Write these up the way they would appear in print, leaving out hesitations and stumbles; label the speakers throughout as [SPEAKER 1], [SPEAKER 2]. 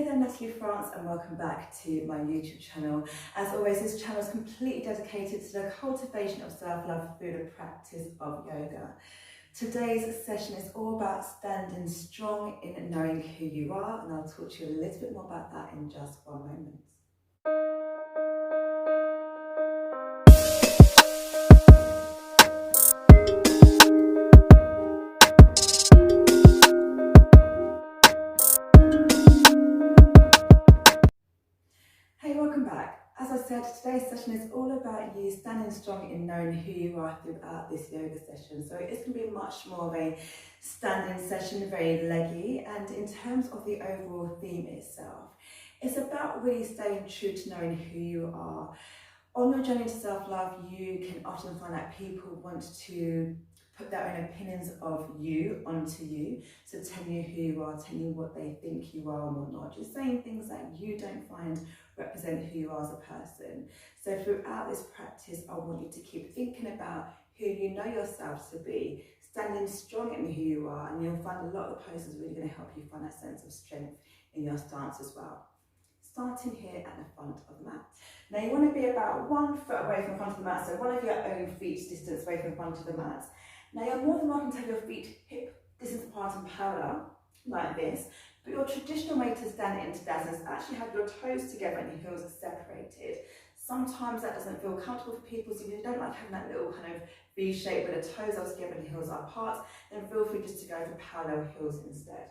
[SPEAKER 1] there, Natalie France, and welcome back to my YouTube channel. As always, this channel is completely dedicated to the cultivation of self-love through the practice of yoga. Today's session is all about standing strong in knowing who you are, and I'll talk to you a little bit more about that in just one moment. As I said, today's session is all about you standing strong in knowing who you are throughout this yoga session. So it's going to be much more of a standing session, very leggy. And in terms of the overall theme itself, it's about really staying true to knowing who you are. On your journey to self-love, you can often find that people want to put their own opinions of you onto you. So telling you who you are, telling you what they think you are and whatnot. Just saying things that you don't find represent who you are as a person. So throughout this practice, I want you to keep thinking about who you know yourself to be, standing strong in who you are, and you'll find a lot of the poses really going to help you find that sense of strength in your stance as well. Starting here at the front of the mat. Now you want to be about 1 foot away from the front of the mat, so one of your own feet's distance away from the front of the mat. Now you're more than welcome to have your feet hip distance apart and parallel, like this, but your traditional way to stand in Tadasana is actually have your toes together and your heels are separated. Sometimes that doesn't feel comfortable for people, so if you don't like having that little kind of V shape where the toes are together and the heels are apart, then feel free just to go for parallel heels instead.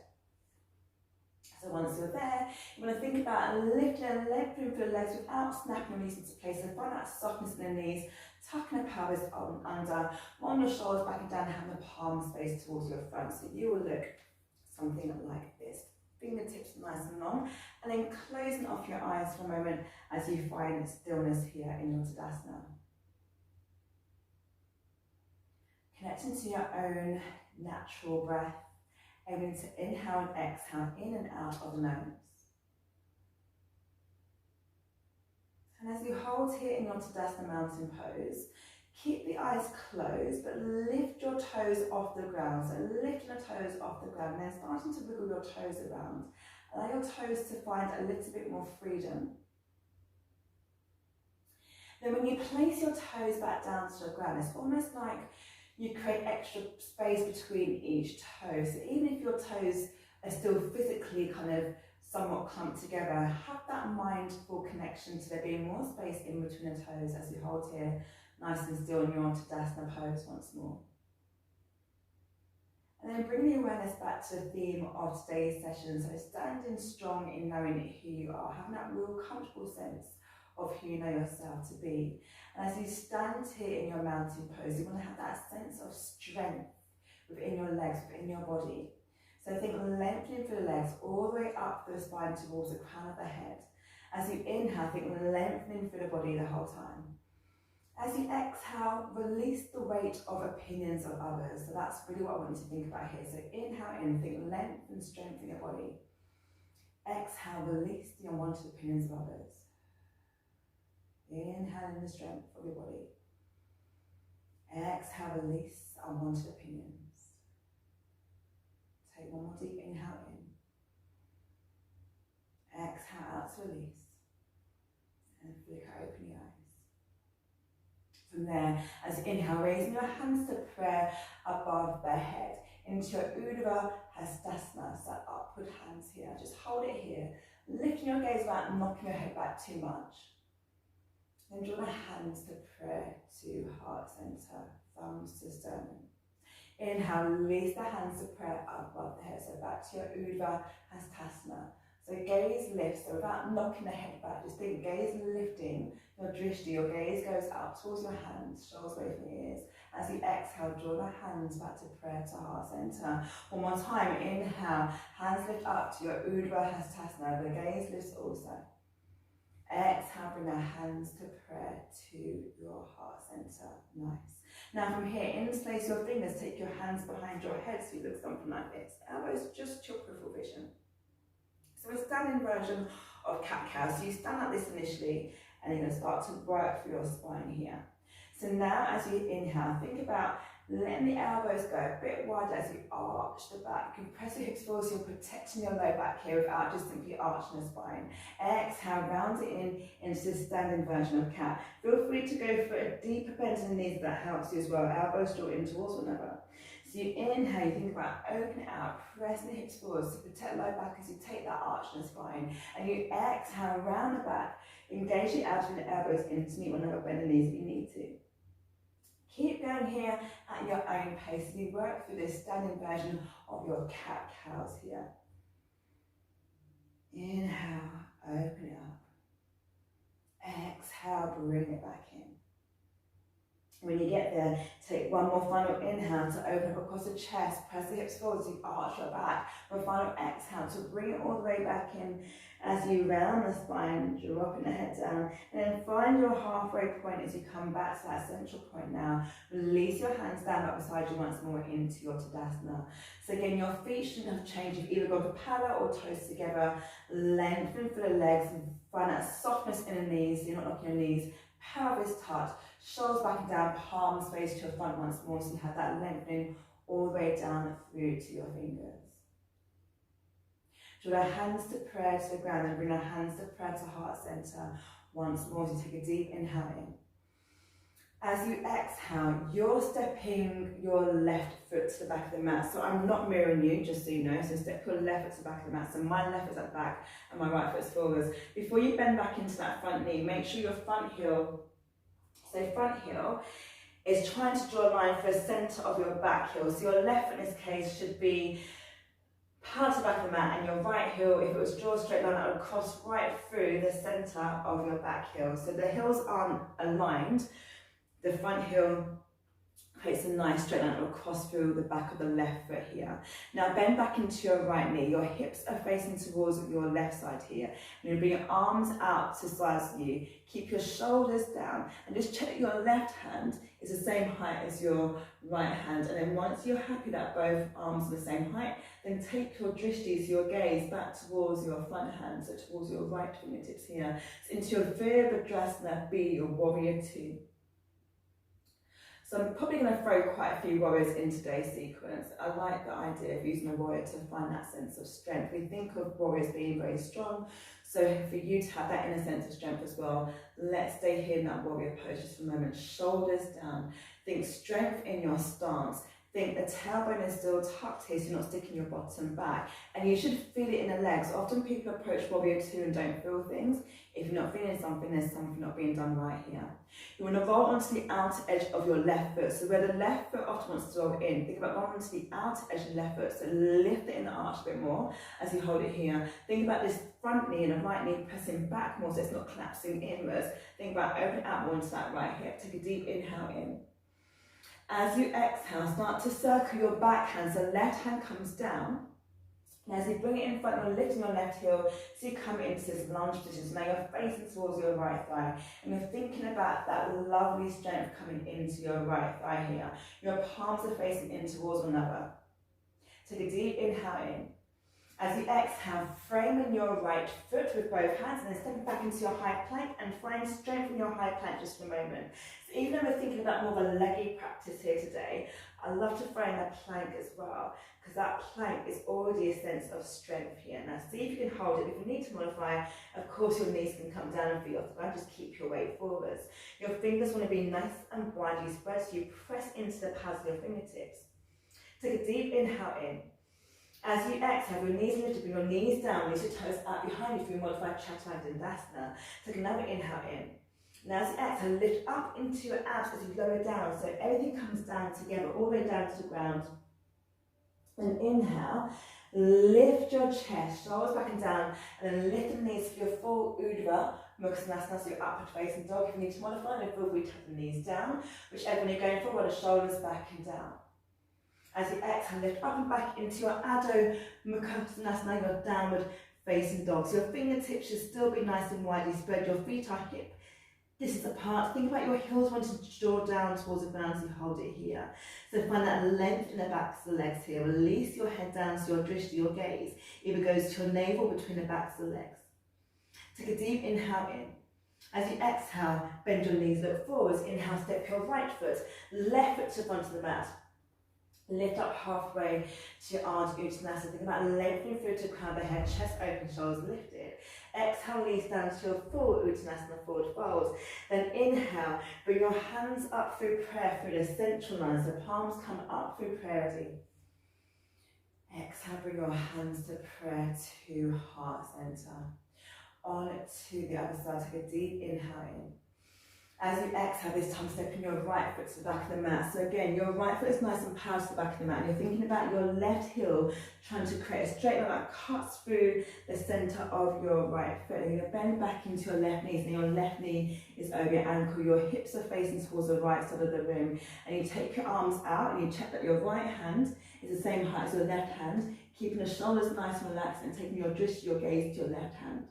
[SPEAKER 1] So once you're there, you want to think about lifting and lengthening through the legs without snapping and releasing to place. So find that softness in the knees, tucking the pelvis on under, on your shoulders back and down, having the palms face towards your front. So you will look something like this. Fingertips nice and long, and then closing off your eyes for a moment as you find stillness here in your Tadasana. Connecting to your own natural breath, aiming to inhale and exhale in and out of the nose. And as you hold here in your Tadasana mountain pose, keep the eyes closed, but lift your toes off the ground. So lifting the toes off the ground, and then starting to wiggle your toes around. Allow your toes to find a little bit more freedom. Then when you place your toes back down to the ground, it's almost like you create extra space between each toe. So even if your toes are still physically kind of somewhat clumped together, have that mindful connection to there being more space in between the toes as you hold here nice and still in your Tadasana pose once more. And then bring the awareness back to the theme of today's session. So standing strong in knowing who you are, having that real comfortable sense of who you know yourself to be. And as you stand here in your mountain pose, you want to have that sense of strength within your legs, within your body. So think lengthening through the legs all the way up the spine towards the crown of the head. As you inhale, think lengthening through the body the whole time. As you exhale, release the weight of opinions of others. So that's really what I want you to think about here. So inhale in, think length and strength in your body. Exhale, release the unwanted opinions of others. Inhale in the strength of your body. Exhale, release unwanted opinions. Take one more deep inhale in. Exhale out to release. And flicker open your eyes. From there, as you inhale, raising your hands to prayer above the head into your Urdhva Hastasana, so upward hands here. Just hold it here, lifting your gaze without knocking your head back too much. Then draw the hands to prayer to heart center, thumbs to sternum. Inhale, release the hands to prayer above the head, so back to your Urdhva Hastasana. So gaze lifts, so without knocking the head back, just think gaze lifting your drishti, your gaze goes up towards your hands, shoulders away from your ears. As you exhale, draw the hands back to prayer to heart center. One more time, inhale, hands lift up to your Urdhva Hastasana, the gaze lifts also. Exhale, bring the hands to prayer to your heart center. Nice. Now from here, interlace your fingers, take your hands behind your head so you look something like this. Elbows just to your peripheral vision. So a standing version of cat-cow. So you stand like this initially, and you're going to start to work through your spine here. So now as you inhale, think about letting the elbows go a bit wider as you arch the back. You can press your hips forward so you're protecting your low back here without just simply arching the spine. Exhale, round it into the standing version of cat. Feel free to go for a deeper bend in the knees if that helps you as well. Elbows draw in towards one another. So you inhale, you think about opening it out, pressing the hips forward to protect low back as you take that arch in the spine. And you exhale, round the back, engage the abs with the elbows in to meet one another, bend the knees if you need to. Keep going here at your own pace as you work through this standing version of your cat-cows here. Inhale, open it up. Exhale, bring it back in. When you get there, take one more final inhale to open up across the chest, press the hips forward so you arch your back. One final exhale to bring it all the way back in as you round the spine, dropping the head down. And then find your halfway point as you come back to that central point now. Release your hands down up beside you once more into your Tadasana. So again, your feet shouldn't have changed. You've either gone to parallel or toes together. Lengthen for the legs and find that softness in the knees so you're not knocking your knees. Pelvis touch, shoulders back and down, palms face to your front once more so you have that lengthening all the way down through to your fingers. Draw our hands to prayer to the ground and bring our hands to prayer to heart center once more. So take a deep inhale in. As you exhale, you're stepping your left foot to the back of the mat. So I'm not mirroring you, just so you know. So step your left foot to the back of the mat. So my left foot's at the back and my right foot's forwards. Before you bend back into that front knee, make sure your front heel, so front heel, is trying to draw a line for the centre of your back heel. So your left foot in this case should be parallel to the back of the mat, and your right heel, if it was drawn straight line, that would cross right through the centre of your back heel. So the heels aren't aligned. The front heel creates a nice straight line that will cross through the back of the left foot here. Now bend back into your right knee. Your hips are facing towards your left side here. And you bring your arms out to sides of you. Keep your shoulders down and just check that your left hand is the same height as your right hand. And then once you're happy that both arms are the same height, then take your drishti, so your gaze, back towards your front hand, so towards your right fingertips here. So into your Virabhadrasana B, your warrior two. So I'm probably going to throw quite a few warriors in today's sequence. I like the idea of using a warrior to find that sense of strength. We think of warriors being very strong, so for you to have that inner sense of strength as well, let's stay here in that warrior pose just for a moment. Shoulders down. Think strength in your stance. Think the tailbone is still tucked here so you're not sticking your bottom back. And you should feel it in the legs. Often people approach warrior two and don't feel things. If you're not feeling something, there's something not being done right here. You want to roll onto the outer edge of your left foot. So where the left foot often wants to roll in, think about rolling onto the outer edge of the left foot. So lift it in the arch a bit more as you hold it here. Think about this front knee and the right knee pressing back more so it's not collapsing inwards. Think about opening out more into that right hip. Take a deep inhale in. As you exhale, start to circle your back hand. So left hand comes down. And as you bring it in front, you're lifting your left heel, so you come into this lunge position. So now you're facing towards your right thigh, and you're thinking about that lovely strength coming into your right thigh here. Your palms are facing in towards one another. Take a deep inhale in. As you exhale, framing your right foot with both hands and then stepping back into your high plank and find strength in your high plank just for a moment. So even though we're thinking about more of a leggy practice here today, I love to frame that plank as well, because that plank is already a sense of strength here. Now see if you can hold it. If you need to modify, of course your knees can come down and feet off the ground, just keep your weight forwards. Your fingers want to be nice and widely spread, so you press into the pads of your fingertips. Take a deep inhale in. As you exhale, your knees lifted, bring your knees down, release your toes out behind you for your modified Chaturanga. Take another inhale in. Now as you exhale, lift up into your abs as you lower down, so everything comes down together, all the way down to the ground. And inhale, lift your chest, shoulders back and down, and then lift the knees for your full Urdhva Mukha Svanasana, so your upward facing dog. If you need to modify, then feel free to tap the knees down, whichever one you're going for, while the shoulders back and down. As you exhale, lift up and back into your Adho Mukha Svanasana, your downward facing dog. So your fingertips should still be nice and widely spread. Your feet are hip distance apart. Think about your heels wanting to draw down towards the ground as you hold it here. So find that length in the backs of the legs here. Release your head down so your drishti, your gaze, either goes to your navel between the backs of the legs. Take a deep inhale in. As you exhale, bend your knees, look forwards. Inhale, step your right foot, left foot to the front of the mat. Lift up halfway to your Ardha Uttanasana. Think about lengthening through to the crown of the head, chest open, shoulders lifted. Exhale, knees down to your full Uttanasana, forward fold. Then inhale, bring your hands up through prayer, through the central line. So palms come up through prayer ready. Exhale, bring your hands to prayer to heart center. On to the other side, take a deep inhale in. As you exhale, this time stepping your right foot to the back of the mat. So again, your right foot is nice and powered to the back of the mat. And you're thinking about your left heel, trying to create a straight line that cuts through the centre of your right foot. And you're going to bend back into your left knee. So your left knee is over your ankle. Your hips are facing towards the right side of the room. And you take your arms out and you check that your right hand is the same height as your left hand, keeping the shoulders nice and relaxed and taking your drishti, your gaze to your left hand.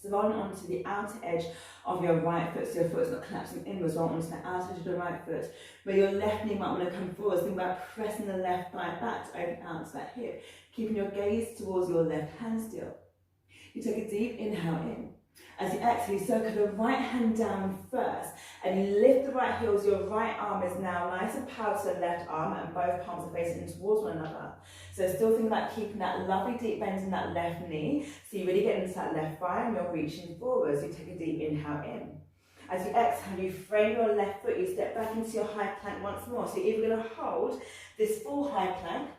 [SPEAKER 1] So roll onto the outer edge of your right foot, so your foot is not collapsing inwards. Roll onto the outer edge of the right foot, where your left knee might want to come forward. Think about pressing the left thigh back to open out to that hip, keeping your gaze towards your left hand still. You take a deep inhale in. As you exhale, you circle the right hand down first, and you lift the right heel. Your right arm is now nice and powered to the left arm, and both palms are facing towards one another. So still think about keeping that lovely deep bend in that left knee. So you really get into that left thigh and you're reaching forwards. You take a deep inhale in. As you exhale, you frame your left foot, you step back into your high plank once more. So you're either going to hold this full high plank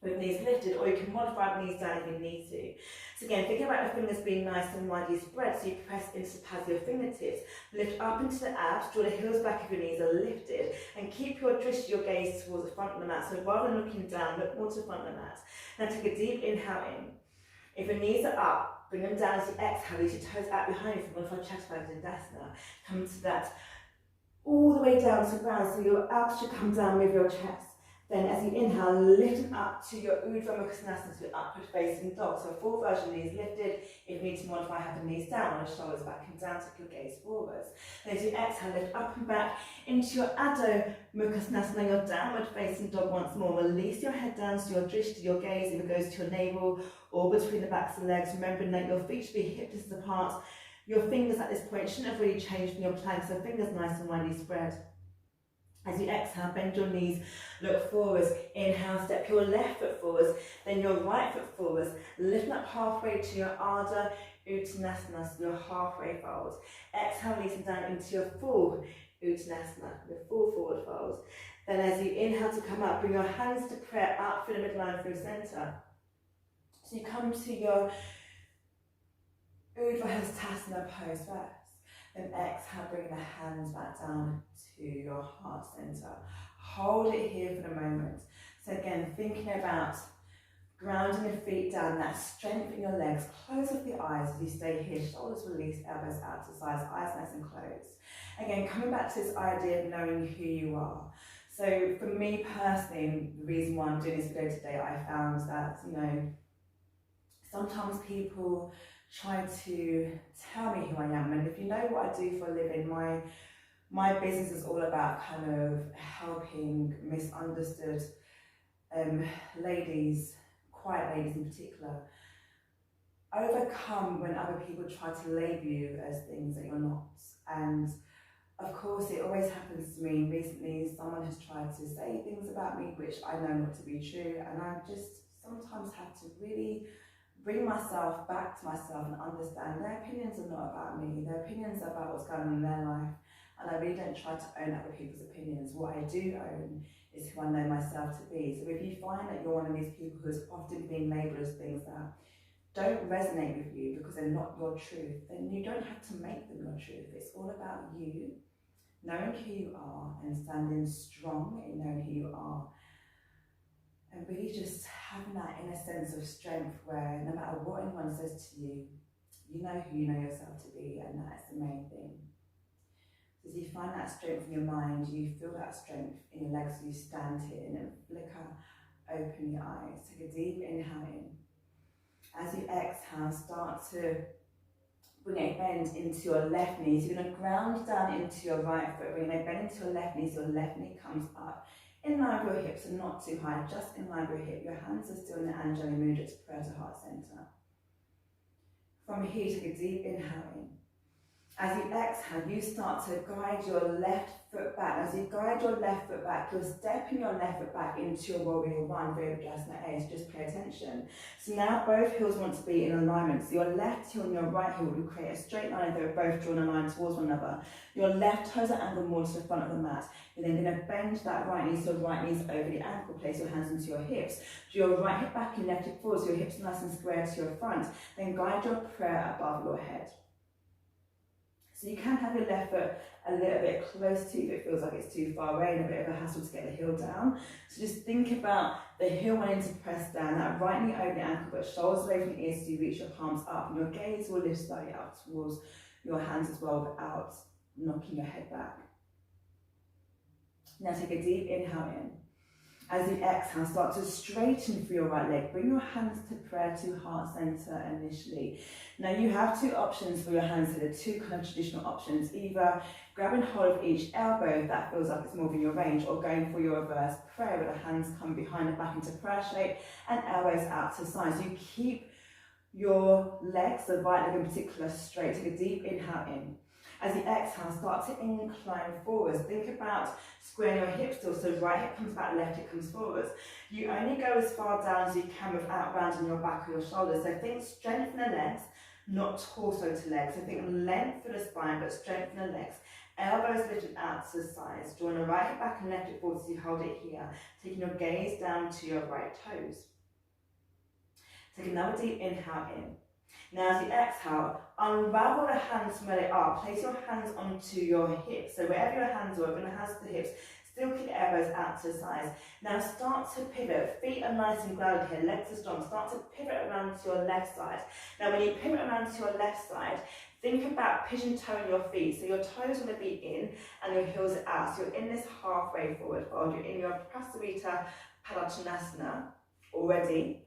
[SPEAKER 1] with knees lifted, or you can modify the knees down if you need to. So again, think about the fingers being nice and widely spread, so you press into the pads of your fingertips, lift up into the abs, draw the heels back if your knees are lifted, and keep your drishti, your gaze towards the front of the mat. So rather than looking down, look more to the front of the mat. Now take a deep inhale in. If your knees are up, bring them down as you exhale, release your toes out behind you from modified chest flexion in Dasana. Come to that all the way down to the ground, so your abs should come down with your chest. Then as you inhale, lifting up to your Urdhva Mukha Svanasana, to your upward facing dog. So full version, knees lifted. If you need to modify, have the knees down, or the shoulders back and down, take your gaze forwards. Then as you exhale, lift up and back into your Adho Mukha Svanasana, your downward facing dog once more. Release your head down, so your drishti, your gaze either goes to your navel or between the backs of the legs, remembering that your feet should be hip distance apart. Your fingers at this point shouldn't have really changed from your plank, so fingers nice and widely spread. As you exhale, bend your knees, look forwards. Inhale, step your left foot forwards, then your right foot forwards. Lift up halfway to your Ardha Uttanasana, so your halfway fold. Exhale, releasing down into your full Uttanasana, the full forward fold. Then as you inhale to come up, bring your hands to prayer up through the midline, through center. So you come to your Urdhva Hastasana pose first. Then exhale, bring the hands back down to your heart center. Hold it here for the moment. So again, thinking about grounding your feet down, that strength in your legs. Close off the eyes as you stay here. Shoulders released, elbows out to sides, eyes nice and closed. Again, coming back to this idea of knowing who you are. So for me personally, the reason why I'm doing this video today, I found that, sometimes people try to tell me who I am, and if you know what I do for a living, my business is all about kind of helping misunderstood ladies, quiet ladies in particular, overcome when other people try to label you as things that you're not. And of course, it always happens to me. Recently, someone has tried to say things about me which I know not to be true, and I just sometimes have to really bring myself back to myself and understand their opinions are not about me. Their opinions are about what's going on in their life, and I really don't try to own other people's opinions. What I do own is who I know myself to be. So if you find that you're one of these people who's often being labelled as things that don't resonate with you because they're not your truth, then you don't have to make them your truth. It's all about you knowing who you are and standing strong in knowing who you are. And really just having that inner sense of strength where no matter what anyone says to you, you know who you know yourself to be, and that's the main thing. So as you find that strength in your mind, you feel that strength in your legs as you stand here, and then flicker, open your eyes. Take a deep inhale in. As you exhale, start to bring a bend into your left knee. So you're going to ground down into your right foot. Bring a bend into your left knee, so your left knee comes up. In line with your hips and not too high, just in line with your hip. Your hands are still in the Anjali Mudra to prayer to heart center. From here, take a deep inhale in. As you exhale, you start to guide your left foot back. As you guide your left foot back, you're stepping your left foot back into your warrior one, Virabhadrasana A, so just pay attention. So now both heels want to be in alignment. So your left heel and your right heel will create a straight line, they're both drawn a line towards one another. Your left toes are angled more to the front of the mat. You're then going to bend that right knee, so right knee's over the ankle, place your hands into your hips. Draw your right hip back and left hip forward, so your hips nice and square to your front. Then guide your prayer above your head. So you can have your left foot a little bit close to you if it feels like it's too far away and a bit of a hassle to get the heel down. So just think about the heel wanting to press down, that right knee over the ankle, but shoulders away from the ears so you reach your palms up, and your gaze will lift slightly up towards your hands as well without knocking your head back. Now take a deep inhale in. As you exhale, start to straighten through your right leg. Bring your hands to prayer to heart center initially. Now you have two options for your hands here. There are two kind of traditional options. Either grabbing hold of each elbow if that feels like it's more within your range, or going for your reverse prayer where the hands come behind the back into prayer shape and elbows out to sides. So you keep your legs, the right leg in particular, straight. Take a deep inhale in. As you exhale, start to incline forwards. Think about squaring your hips still, so right hip comes back, left hip comes forwards. You only go as far down as you can without rounding your back or your shoulders. So think strengthen the legs, not torso to legs. So think length for the spine, but strengthen the legs. Elbows lifted out to the sides. Drawing the right hip back and left hip forwards as you hold it here. Taking your gaze down to your right toes. Take another deep inhale in. Now as you exhale, unravel the hands from where they are. Place your hands onto your hips. So wherever your hands are, bring the hands to the hips. Still keep the elbows out to the sides. Now start to pivot. Feet are nice and grounded here. Legs are strong. Start to pivot around to your left side. Now when you pivot around to your left side, think about pigeon toeing your feet. So your toes want to be in and your heels are out. So you're in this halfway forward fold. You're in your Prasarita Padottanasana already.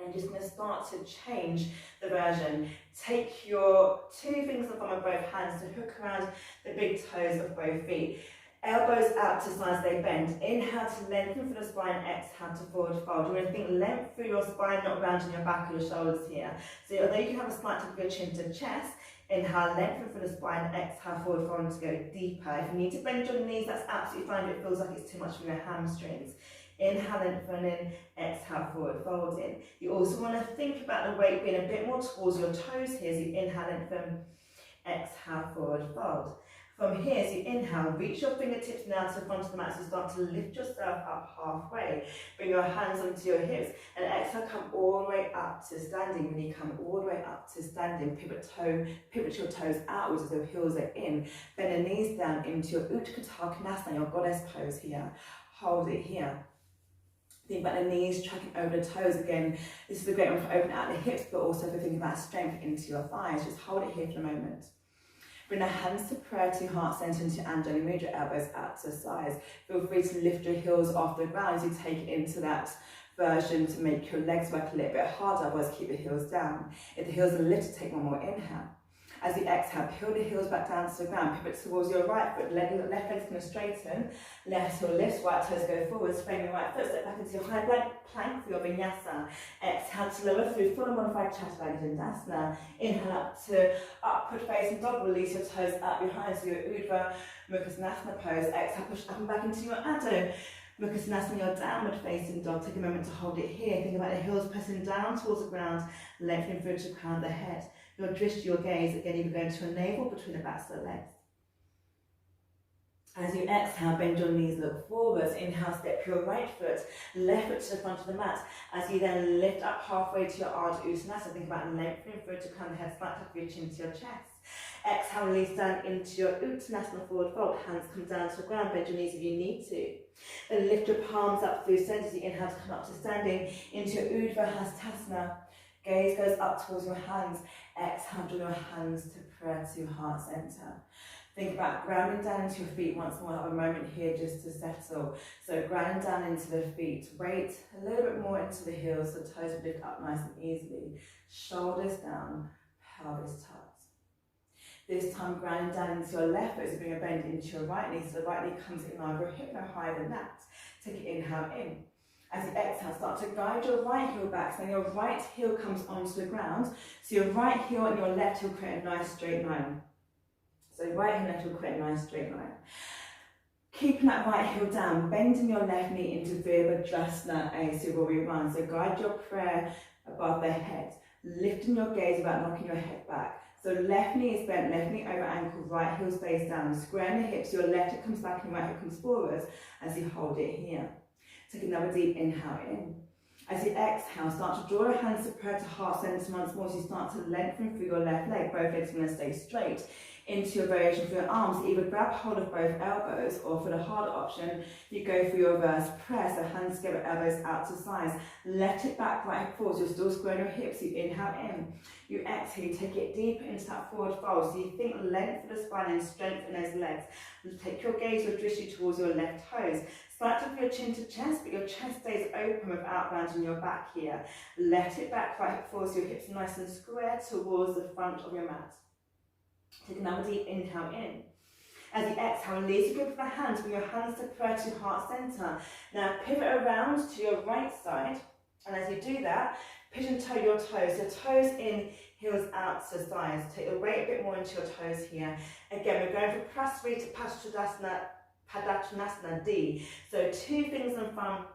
[SPEAKER 1] And you're just going to start to change the version. Take your two fingers on the bottom of both hands to hook around the big toes of both feet. Elbows out to sides, they bend. Inhale to lengthen through the spine, exhale to forward fold. You're going to think length through your spine, not rounding your back or your shoulders here. So although you can have a slight tip of your chin to chest, inhale, lengthen through the spine, exhale, forward fold to go deeper. If you need to bend your knees, that's absolutely fine, but it feels like it's too much for your hamstrings. Inhale, lengthen in, exhale, forward fold in. You also want to think about the weight being a bit more towards your toes here, so you inhale, lengthen, exhale, forward fold. From here, as you inhale, reach your fingertips now to the front of the mat, so start to lift yourself up halfway. Bring your hands onto your hips, and exhale, come all the way up to standing. When you come all the way up to standing, pivot your toes outwards as your heels are in. Bend the knees down into your Utkatar Konasana, your goddess pose here. Hold it here. Think about the knees tracking over the toes again. This is a great one for opening out the hips, but also for thinking about strength into your thighs. Just hold it here for a moment. Bring the hands to prayer to heart center into Anjali Mudra, elbows out to the sides. Feel free to lift your heels off the ground as you take it into that version to make your legs work a little bit harder, otherwise keep the heels down. If the heels are lifted, take one more inhale. As you exhale, peel the heels back down to the ground, pivot towards your right foot, left leg's going to straighten, left heel lifts, right toes go forwards, frame your right foot, step back into your high plank for your vinyasa. Exhale to lower through full and modified Chaturanga Dandasana. Inhale up to upward facing dog, release your toes up behind, so your Urdhva Mukha Svanasana pose. Exhale, push up and back into your Adho Mukha Svanasana, your downward facing dog. Take a moment to hold it here. Think about the heels pressing down towards the ground, lengthening through to crown the head. Your drishti, your gaze, again, you're going to a navel between the backs of the legs. As you exhale, bend your knees, look forwards. Inhale, step your right foot, left foot to the front of the mat. As you then lift up halfway to your Ardha Uttanasana, think about lengthening through to crown the head, slight tuck of your chin to your chest. Exhale, release down into your Uttanasana forward fold. Hands come down to the ground, bend your knees if you need to. Then lift your palms up through center as you inhale to come up to standing into your Urdhva Hastasana. Gaze goes up towards your hands. Exhale, draw your hands to prayer to heart center. Think about grounding down into your feet once more. Have a moment here just to settle. So grounding down into the feet. Weight a little bit more into the heels so toes will lift up nice and easily. Shoulders down, pelvis tucked. This time grounding down into your left foot, so bring a bend into your right knee. So the right knee comes in line with a hip no higher than that. Take an inhale in. As you exhale, start to guide your right heel back, so your right heel comes onto the ground. So your right heel and your left heel create a nice straight line. So right heel, left heel, create a nice straight line. Keeping that right heel down, bending your left knee into Virabhadrasana, a Surya One. So guide your prayer above the head, lifting your gaze without knocking your head back. So left knee is bent, left knee over ankle, right heel stays down. Square the hips, your left hip comes back and right hip comes forwards as you hold it here. Take another deep inhale in. As you exhale, start to draw your hands to prayer to heart center once more. So you start to lengthen through your left leg. Both legs are going to stay straight. Into your variation for your arms, either grab hold of both elbows, or for the harder option, you go for your reverse press. So hands together, elbows out to sides. Let it back, right hip forwards. You're still squaring your hips. You inhale in. You exhale, you take it deeper into that forward fold. So you think length of the spine and strengthen those legs. Take your gaze, your drishti towards your left toes. Start to your chin to chest, but your chest stays open without rounding your back here. Let it back, right hip forwards, your hips nice and square towards the front of your mat. Take another deep inhale in. As you exhale, release your grip of the hands, bring your hands to prayer to heart center. Now pivot around to your right side, and as you do that, pigeon toe your toes. So toes in, heels out to sides. Take your weight a bit more into your toes here. Again, we're going from Prasarita to Padottanasana D. So two fingers in front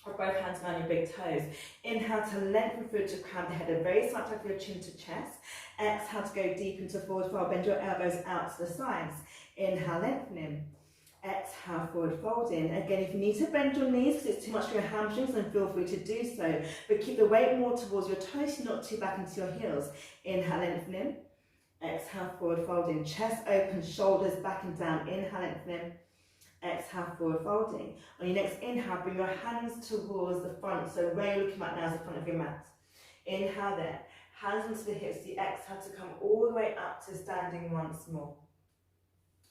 [SPEAKER 1] of both hands around your big toes. Inhale to lengthen through to crown the head, a very slight tuck of your chin to chest. Exhale to go deep into forward fold. Bend your elbows out to the sides. Inhale, lengthening. Exhale, forward folding. Again, if you need to bend your knees because it's too much for your hamstrings, then feel free to do so. But keep the weight more towards your toes, not too back into your heels. Inhale, lengthening. Exhale, forward folding. Chest open, shoulders back and down. Inhale, lengthening. Exhale, forward folding. On your next inhale, bring your hands towards the front. So where you're looking at now is the front of your mat. Inhale there. Hands onto the hips. You exhale to come all the way up to standing once more.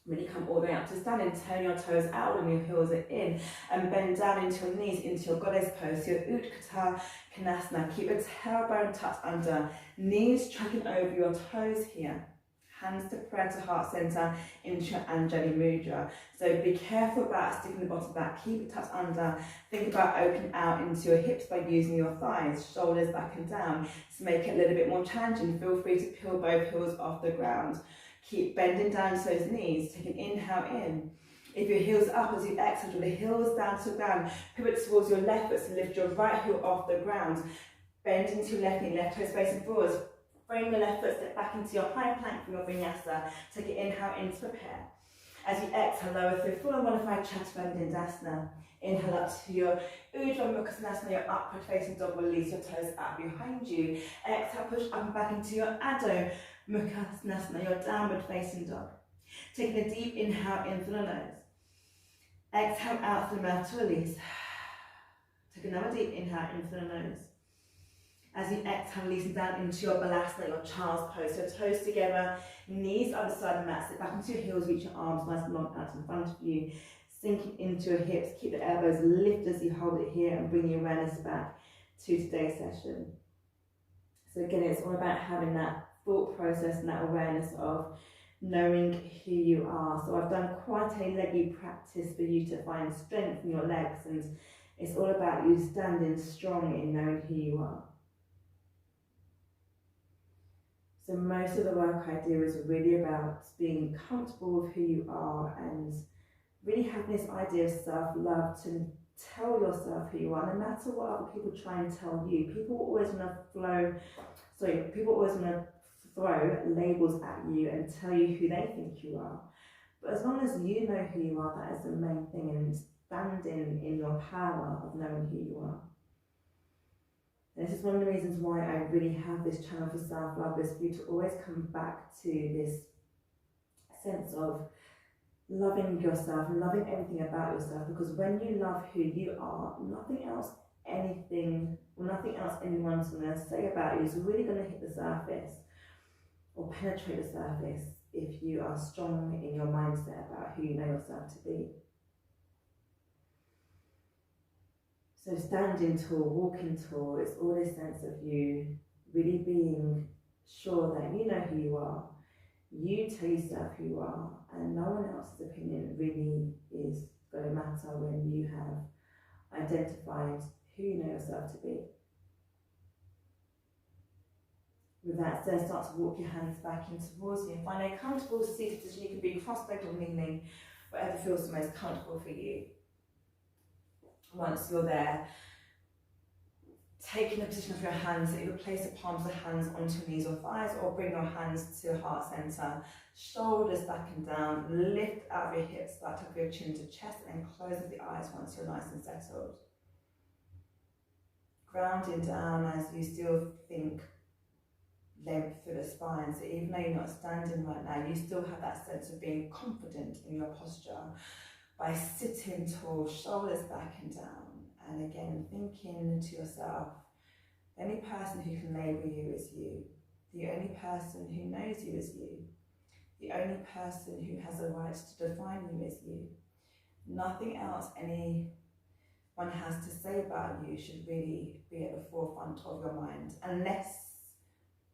[SPEAKER 1] Really come all the way up to standing. Turn your toes out and your heels are in. And bend down into your knees, into your goddess pose. Your Utkatta Konasana. Keep your tailbone tucked under. Knees tracking over your toes here. Hands to prayer to heart center into your Anjali Mudra. So be careful about sticking the bottom back. Keep it tucked under. Think about opening out into your hips by using your thighs. Shoulders back and down. To make it a little bit more challenging, feel free to peel both heels off the ground. Keep bending down to those knees. Take an inhale in. If your heels up as you exhale, draw the heels down to the ground. Pivot towards your left foot to lift your right heel off the ground. Bend into your left knee, left toe facing forwards. Frame your left foot, step back into your high plank from your vinyasa. Take an inhale in to prepare. As you exhale, lower through full and modified Chaturanga. Inhale up to your Ujjayi Mukha Svanasana, your upward facing dog. Release your toes out behind you. Exhale, push up and back into your Adho Mukha Svanasana, your downward facing dog. Taking a deep inhale in through the nose. Exhale out through the mouth to release. Take another deep inhale in through the nose. As you exhale, releasing down into your balasana, your child's pose. So toes together, knees either side of the mat. Sit back into your heels, reach your arms nice and long out in front of you. Sinking into your hips. Keep the elbows lifted as you hold it here and bring your awareness back to today's session. So again, it's all about having that thought process and that awareness of knowing who you are. So I've done quite a leggy practice for you to find strength in your legs, and it's all about you standing strong in knowing who you are. So most of the work I do is really about being comfortable with who you are and really having this idea of self-love to tell yourself who you are, no matter what other people try and tell you. People always want to throw labels at you and tell you who they think you are. But as long as you know who you are, that is the main thing, and standing in your power of knowing who you are. This is one of the reasons why I really have this channel for self-love, is for you to always come back to this sense of loving yourself and loving everything about yourself, because when you love who you are, nothing else anyone's going to say about you is really going to hit the surface or penetrate the surface if you are strong in your mindset about who you know yourself to be. So standing tall, walking tall, it's all this sense of you really being sure that you know who you are. You tell yourself who you are, and no one else's opinion really is going to matter when you have identified who you know yourself to be. With that said, start to walk your hands back in towards you and find a comfortable seated position. You can be cross-legged or kneeling, whatever feels the most comfortable for you. Once you're there, taking the position of your hands, so you place the palms of the hands onto your knees or thighs, or bring your hands to heart center, shoulders back and down, lift out your hips, start to your chin to chest, and close up the eyes once you're nice and settled. Grounding down as you still think length through the spine, so even though you're not standing right now, you still have that sense of being confident in your posture by sitting tall, shoulders back and down. And again, thinking to yourself, the only person who can label you is you. The only person who knows you is you. The only person who has a right to define you is you. Nothing else anyone has to say about you should really be at the forefront of your mind, unless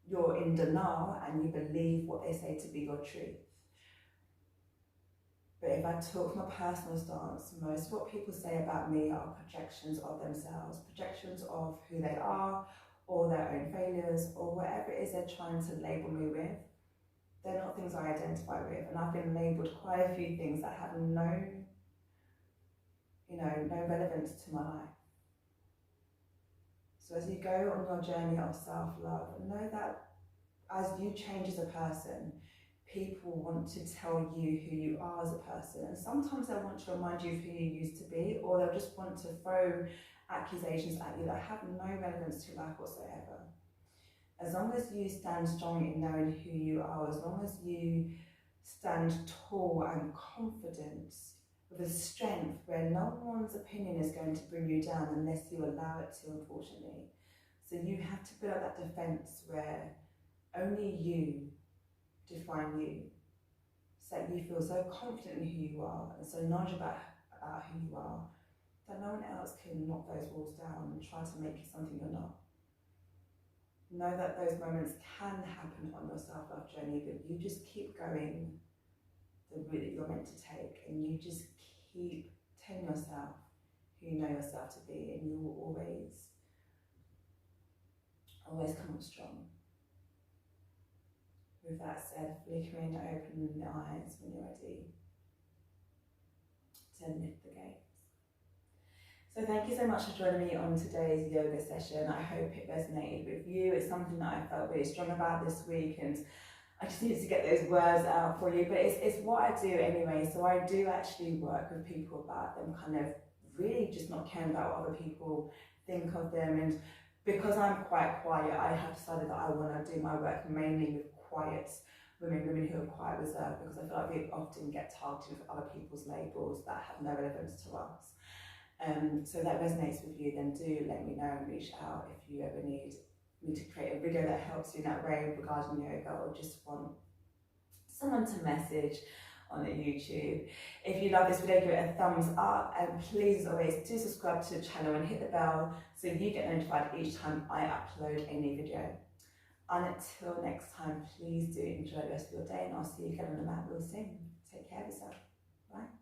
[SPEAKER 1] you're in denial and you believe what they say to be your truth. But if I talk from a personal stance, most of what people say about me are projections of themselves, projections of who they are, or their own failures, or whatever it is they're trying to label me with. They're not things I identify with, and I've been labelled quite a few things that have no relevance to my life. So as you go on your journey of self-love, know that as you change as a person, people want to tell you who you are as a person. And sometimes they want to remind you of who you used to be, or they'll just want to throw accusations at you that have no relevance to your life whatsoever. As long as you stand strong in knowing who you are, as long as you stand tall and confident with a strength where no one's opinion is going to bring you down unless you allow it to, unfortunately. So you have to build that defense where only you define you, so that you feel so confident in who you are and so knowledgeable about who you are that no one else can knock those walls down and try to make you something you're not. Know that those moments can happen on your self-love journey, but you just keep going the route that you're meant to take, and you just keep telling yourself who you know yourself to be, and you will always come up strong. With that said, flickering and opening the eyes when you're ready to lift the gaze. So thank you so much for joining me on today's yoga session. I hope it resonated with you. It's something that I felt really strong about this week, and I just needed to get those words out for you, but it's what I do anyway. So I do actually work with people about them kind of really just not caring about what other people think of them. And because I'm quite quiet, I have decided that I want to do my work mainly with quiet women who are quite reserved, because I feel like we often get targeted with other people's labels that have no relevance to us. So that resonates with you, then do let me know and reach out if you ever need me to create a video that helps you in that way regarding yoga, or just want someone to message on the YouTube. If you love this video, give it a thumbs up, and please, as always, do subscribe to the channel and hit the bell so you get notified each time I upload a new video. Until next time, please do enjoy the rest of your day, and I'll see you again on the mat real soon. Take care of yourself. Bye.